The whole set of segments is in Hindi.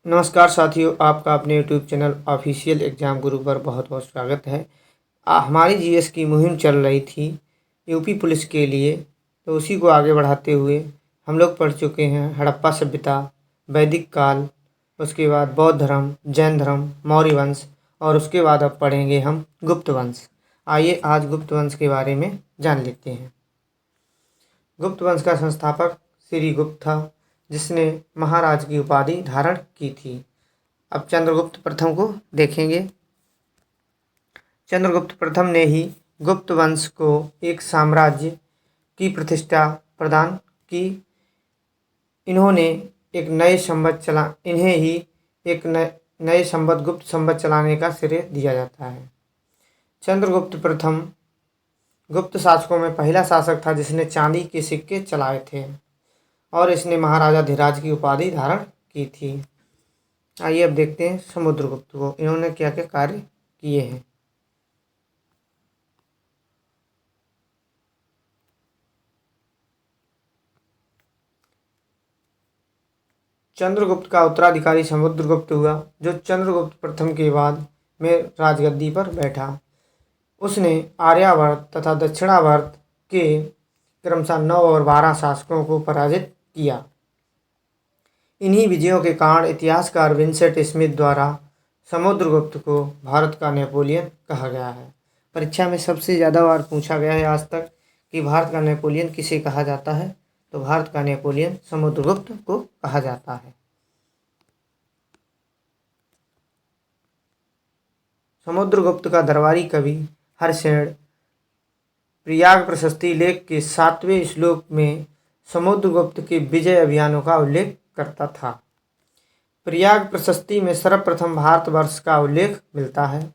नमस्कार साथियों, आपका अपने यूट्यूब चैनल ऑफिशियल एग्ज़ाम गुरु पर बहुत बहुत स्वागत है। हमारी जीएस की मुहिम चल रही थी यूपी पुलिस के लिए, तो उसी को आगे बढ़ाते हुए हम लोग पढ़ चुके हैं हड़प्पा सभ्यता, वैदिक काल, उसके बाद बौद्ध धर्म, जैन धर्म, मौर्य वंश और उसके बाद अब पढ़ेंगे हम गुप्त वंश। आइए आज गुप्त वंश के बारे में जान लेते हैं। गुप्त वंश का संस्थापक श्री गुप्त था, जिसने महाराज की उपाधि धारण की थी। अब चंद्रगुप्त प्रथम को देखेंगे। चंद्रगुप्त प्रथम ने ही गुप्त वंश को एक साम्राज्य की प्रतिष्ठा प्रदान की। इन्हें ही एक नए संवत गुप्त संवत चलाने का श्रेय दिया जाता है। चंद्रगुप्त प्रथम गुप्त शासकों में पहला शासक था जिसने चांदी के सिक्के चलाए थे और इसने महाराजा धीराज की उपाधि धारण की थी। आइए अब देखते हैं समुद्रगुप्त को, इन्होंने क्या क्या कार्य किए हैं। चंद्रगुप्त का उत्तराधिकारी समुद्रगुप्त हुआ, जो चंद्रगुप्त प्रथम के बाद में राजगद्दी पर बैठा। उसने आर्यावर्त तथा दक्षिणावर्त के क्रमशः 9 और 12 शासकों को पराजित किया। इन्हीं विजयों के कारण इतिहासकार विंसेंट स्मिथ द्वारा समुद्रगुप्त को भारत का नेपोलियन कहा गया है। परीक्षा में सबसे ज़्यादा बार पूछा गया है आज तक कि भारत का नेपोलियन किसे कहा जाता है, तो भारत का नेपोलियन समुद्रगुप्त को कहा जाता है। समुद्रगुप्त का दरबारी कवि हर्षेण प्रयाग प्रशस्ति लेख के 7वें श्लोक में समुद्रगुप्त के विजय अभियानों का उल्लेख करता था। प्रयाग प्रशस्ति में सर्वप्रथम भारतवर्ष का उल्लेख मिलता है।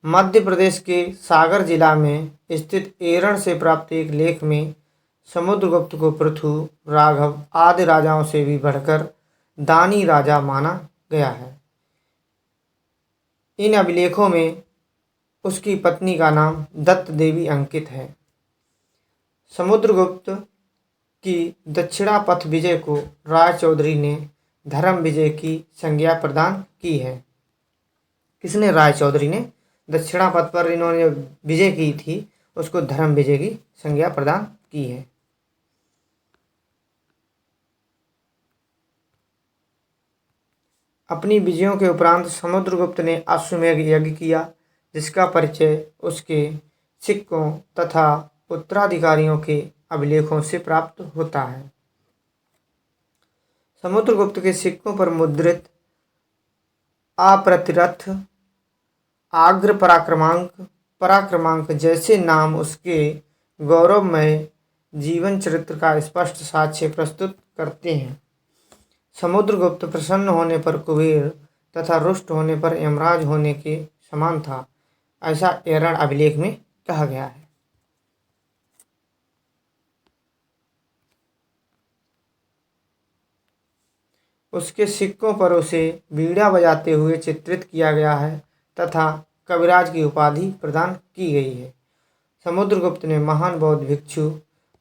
मध्य प्रदेश के सागर जिला में स्थित एरण से प्राप्त एक लेख में समुद्रगुप्त को पृथु, राघव आदि राजाओं से भी बढ़कर दानी राजा माना गया है। इन अभिलेखों में उसकी पत्नी का नाम दत्त देवी अंकित है। समुद्रगुप्त की दक्षिणापथ विजय को राय चौधरी ने धर्म विजय की संज्ञा प्रदान की है। किसने? राय चौधरी ने दक्षिणापथ पर इन्होंने विजय की थी, उसको धर्म विजय की संज्ञा प्रदान की है। अपनी विजयों के उपरांत समुद्रगुप्त ने अश्वमेध यज्ञ किया, जिसका परिचय उसके सिक्कों तथा उत्तराधिकारियों के अभिलेखों से प्राप्त होता है। समुद्रगुप्त के सिक्कों पर मुद्रित अप्रतिरथ, आग्र पराक्रमांक जैसे नाम उसके गौरवमय जीवन चरित्र का स्पष्ट साक्ष्य प्रस्तुत करते हैं। समुद्रगुप्त प्रसन्न होने पर कुबेर तथा रुष्ट होने पर यमराज होने के समान था, ऐसा एरण अभिलेख में कहा गया है। उसके सिक्कों पर उसे बीड़ा बजाते हुए चित्रित किया गया है तथा कविराज की उपाधि प्रदान की गई है। समुद्रगुप्त ने महान बौद्ध भिक्षु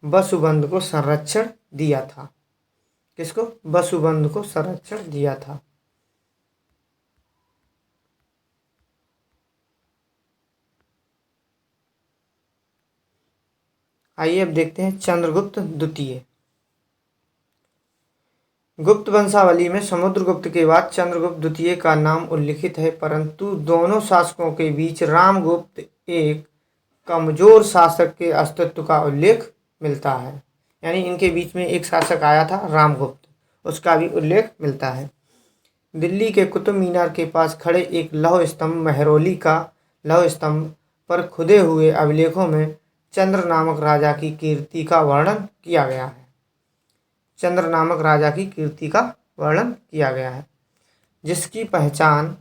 वसुबंध को संरक्षण दिया था। किसको? वसुबंध को संरक्षण दिया था। आइए अब देखते हैं चंद्रगुप्त द्वितीय। गुप्त वंशावली में समुद्रगुप्त के बाद चंद्रगुप्त द्वितीय का नाम उल्लिखित है, परंतु दोनों शासकों के बीच रामगुप्त एक कमजोर शासक के अस्तित्व का उल्लेख मिलता है। यानी इनके बीच में एक शासक आया था रामगुप्त, उसका भी उल्लेख मिलता है। दिल्ली के कुतुब मीनार के पास खड़े एक लौह स्तंभ मेहरौली का लौह स्तंभ पर खुदे हुए अभिलेखों में चंद्र नामक राजा की कीर्ति का वर्णन किया गया है। चंद्र नामक राजा की कीर्ति का वर्णन किया गया है, जिसकी पहचान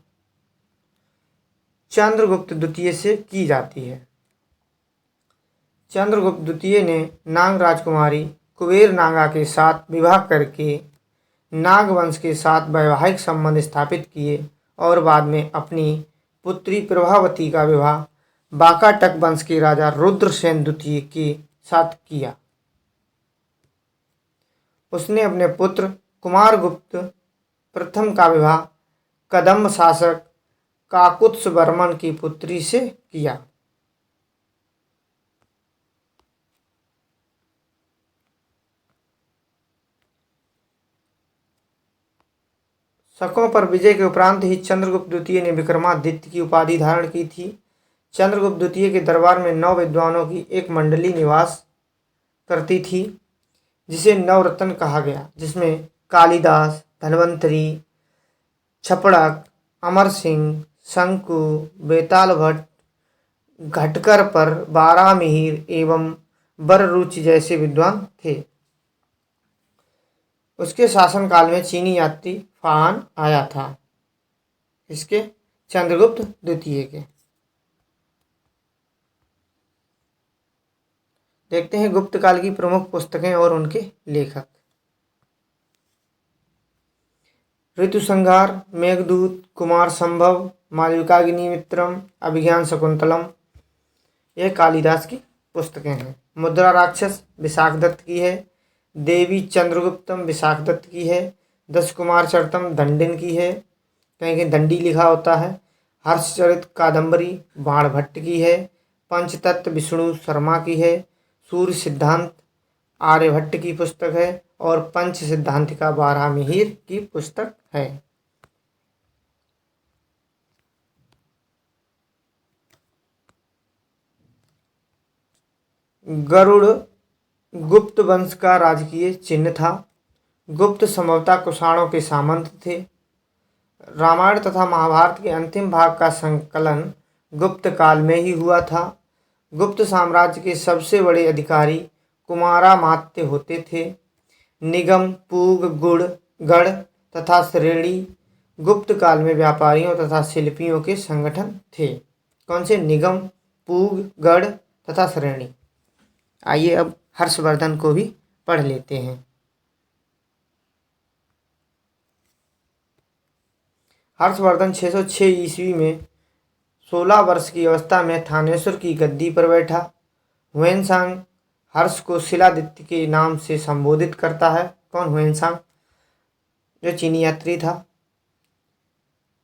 चंद्रगुप्त द्वितीय से की जाती है। चंद्रगुप्त द्वितीय ने नाग राजकुमारी कुबेर नागा के साथ विवाह करके नाग वंश के साथ वैवाहिक संबंध स्थापित किए और बाद में अपनी पुत्री प्रभावती का विवाह बाकाटक वंश के राजा रुद्रसेन द्वितीय के साथ किया। उसने अपने पुत्र कुमारगुप्त प्रथम का विवाह कदम्ब शासक काकुत्स वर्मन की पुत्री से किया। शकों पर विजय के उपरांत ही चंद्रगुप्त द्वितीय ने विक्रमादित्य की उपाधि धारण की थी। चंद्रगुप्त द्वितीय के दरबार में 9 विद्वानों की एक मंडली निवास करती थी, जिसे नवरत्न कहा गया, जिसमें कालिदास, धन्वंतरी, छपड़क, अमर सिंह, शंकु, बेताल भट्ट, घटकर पर, बारामिहिर एवं बररुचि जैसे विद्वान थे। उसके शासनकाल में चीनी यात्री फान आया था। इसके चंद्रगुप्त द्वितीय के देखते हैं गुप्त काल की प्रमुख पुस्तकें और उनके लेखक। ऋतुसंहार, मेघदूत, कुमार संभव, मालविकाग्निमित्रम, अभिज्ञान शकुंतलम, यह कालिदास की पुस्तकें हैं। मुद्रा राक्षस विशाखदत्त की है। देवी चंद्रगुप्तम विशाखदत्त की है। 10 कुमार चरितम दंडिन की है, कहीं कहीं दंडी लिखा होता है। हर्षचरित कादंबरी बाणभट्ट की है। पंचतत्व विष्णु शर्मा की है। सूर्य सिद्धांत आर्यभट्ट की पुस्तक है और पंच सिद्धांतिका बारहमिहिर की पुस्तक है। गरुड़ गुप्त वंश का राजकीय चिन्ह था। गुप्त संभवतः कुषाणों के सामंत थे। रामायण तथा महाभारत के अंतिम भाग का संकलन गुप्त काल में ही हुआ था। गुप्त साम्राज्य के सबसे बड़े अधिकारी कुमारामात्य होते थे। निगम, पूग, गढ़ तथा श्रेणी गुप्त काल में व्यापारियों तथा शिल्पियों के संगठन थे। कौन से? निगम, पूग, गढ़ तथा श्रेणी। आइए अब हर्षवर्धन को भी पढ़ लेते हैं। हर्षवर्धन 606 ईस्वी में 16 वर्ष की अवस्था में थानेश्वर की गद्दी पर बैठा। हुएनसांग हर्ष को शिलादित्य के नाम से संबोधित करता है। कौन? हुएनसांग, जो चीनी यात्री था।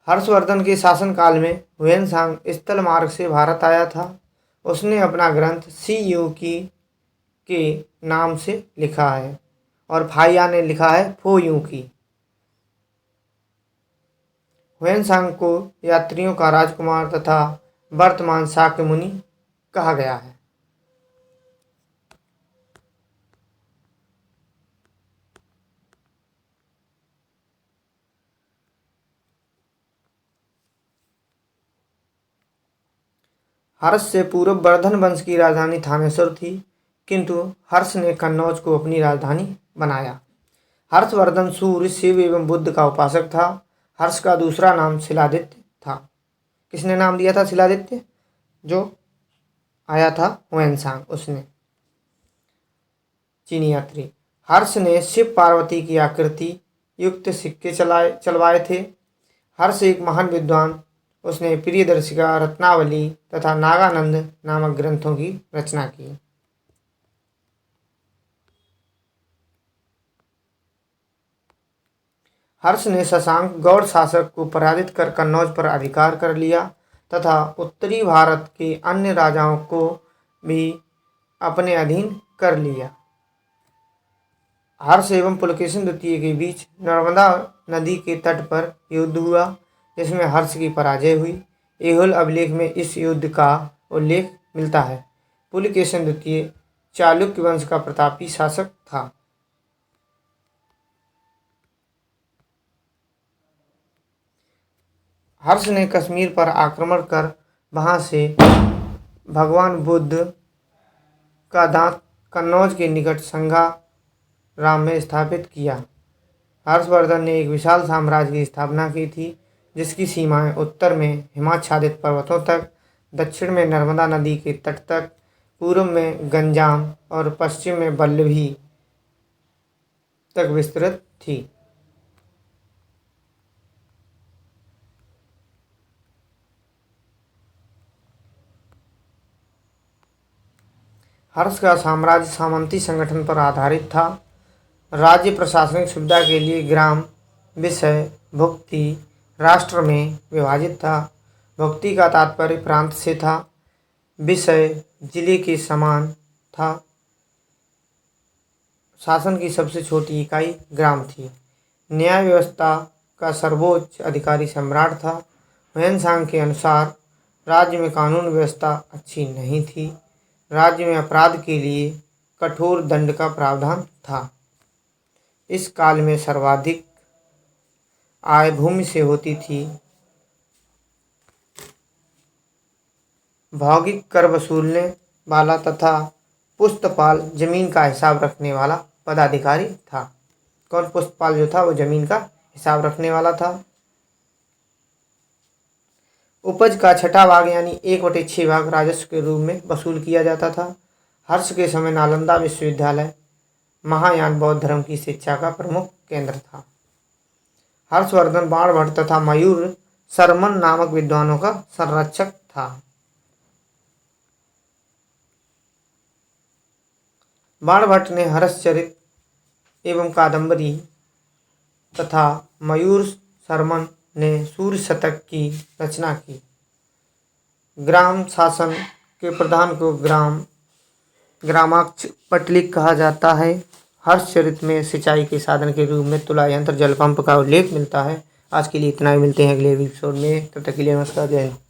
हर्षवर्धन के शासनकाल में हुएनसांग स्थल मार्ग से भारत आया था। उसने अपना ग्रंथ सी यू की के नाम से लिखा है और फाइया ने लिखा है फो यू की। हुएनसांग को यात्रियों का राजकुमार तथा वर्तमान शाक्य मुनि कहा गया है। हर्ष से पूर्व वर्धन वंश की राजधानी थानेश्वर थी, किंतु हर्ष ने कन्नौज को अपनी राजधानी बनाया। हर्षवर्धन सूर्य, शिव एवं बुद्ध का उपासक था। हर्ष का दूसरा नाम शिलादित्य था। किसने नाम दिया था शिलादित्य? जो आया था हुएनसांग, उसने, चीनी यात्री। हर्ष ने शिव पार्वती की आकृति युक्त सिक्के चलवाए थे। हर्ष एक महान विद्वान, उसने प्रियदर्शिका, रत्नावली तथा नागानंद नामक ग्रंथों की रचना की। हर्ष ने शशांक गौड़ शासक को पराजित कर कन्नौज पर अधिकार कर लिया तथा उत्तरी भारत के अन्य राजाओं को भी अपने अधीन कर लिया। हर्ष एवं पुलकेशिन द्वितीय के बीच नर्मदा नदी के तट पर युद्ध हुआ, जिसमें हर्ष की पराजय हुई। ऐहोल अभिलेख में इस युद्ध का उल्लेख मिलता है। पुलकेशिन द्वितीय चालुक्य वंश का प्रतापी शासक था। हर्ष ने कश्मीर पर आक्रमण कर वहां से भगवान बुद्ध का दांत कन्नौज के निकट संघा राम में स्थापित किया। हर्षवर्धन ने एक विशाल साम्राज्य की स्थापना की थी, जिसकी सीमाएं उत्तर में हिमाच्छादित पर्वतों तक, दक्षिण में नर्मदा नदी के तट तक, पूर्व में गंजाम और पश्चिम में वल्लभी तक विस्तृत थी। हर्ष का साम्राज्य सामंती संगठन पर आधारित था। राज्य प्रशासनिक सुविधा के लिए ग्राम विषय भुक्ति राष्ट्र में विभाजित था। भुक्ति का तात्पर्य प्रांत से था। विषय जिले के समान था। शासन की सबसे छोटी इकाई ग्राम थी। न्याय व्यवस्था का सर्वोच्च अधिकारी सम्राट था। ह्वेनसांग के अनुसार राज्य में कानून व्यवस्था अच्छी नहीं थी। राज्य में अपराध के लिए कठोर दंड का प्रावधान था। इस काल में सर्वाधिक आय भूमि से होती थी। भौतिक कर वसूलने वाला तथा पुस्तपाल जमीन का हिसाब रखने वाला पदाधिकारी था। कौन? पुस्तपाल जो था वो जमीन का हिसाब रखने वाला था। उपज का 6वां भाग यानी 1/6 भाग राजस्व के रूप में वसूल किया जाता था। हर्ष के समय नालंदा विश्वविद्यालय महायान बौद्ध धर्म की शिक्षा का प्रमुख केंद्र था। हर्षवर्धन बाणभट्ट तथा मयूर शर्मन नामक विद्वानों का संरक्षक था। बाणभट्ट ने हर्षचरित एवं कादंबरी तथा मयूर शर्मन ने सूर्य शतक की रचना की। ग्राम शासन के प्रधान को ग्रामाक्ष पटलिक कहा जाता है। हर्षचरित में सिंचाई के साधन के रूप में तुला यंत्र जल पंप का उल्लेख मिलता है। आज के लिए इतना ही, मिलते हैं अगले एपिसोड में। तब तक के लिए नमस्कार, जय हिंद।